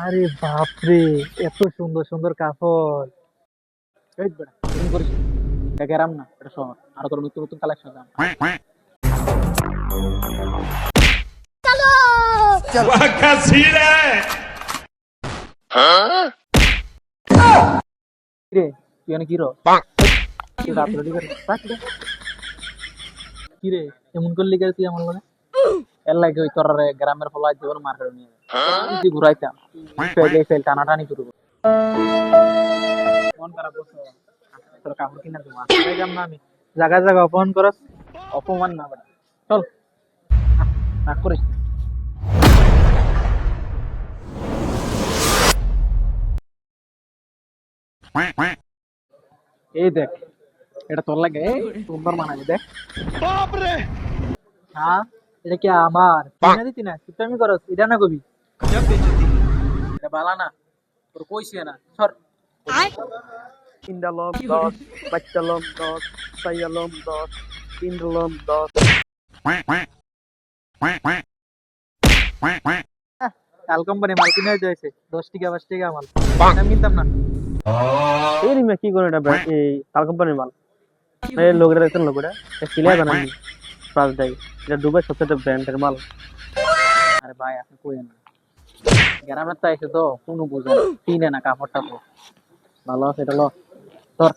আরে বাপরে, এত সুন্দর সুন্দর কাপড়! এই বেটা, এরকম করিস না। এটা গ্রাম না, এটা শহর। আরো তোর নতুন নতুন কালেকশন দাম। वाह क्या सीन है। কিরে, তুই অনেক হিরো? তুই রাত রেডি করে রাখ দে। কিরে, এমন করলি কে তুই আমার লগে? এর লাগে ওই তোর গ্রামের ফলাই জীবন মার্কেট নিয়ে তুই ঘুরাইতাম, ফেল টানাটানি শুরু কর। মন খারাপ করছো? তোর কাপড় কিনা তোমার যাম না আমি। জায়গা জায়গা অপমান করস, অপমান না বেটা। চল, রাগ করিস না। এই দেখ, এটা তোর লাগে সুন্দর মানাবে দেখ। बाप रे। হ্যাঁ, এটা কি আমার কিনা দিতি না? তুই আমি করস এটা না কবি। এটা বালা না, তোর কইছি না সর। ইন্দালম 10, বাচ্চালম 10, সাইয়ালম 10, ইন্দ্রলম 10। কাল কোম্পানি মাল কিনে যাইছে 10 টাকা 5 টাকা মাল, আমি কিনতাম না। এই রিমা কি করে এটা এই তাল কোম্পানির মাল। এই লোকরা দেখছেন লোকরা সিলাই বানানি প্রাইস দেয়। এটা দুবাই সবচেয়ে ব্র্যান্ডের মাল। আরে ভাই আপনি কইেন না, গ্রামের তো এসে তো কোনো বোঝে না, চিনে না কাপড়টা তো। ভালো আছে এটা ল, তোর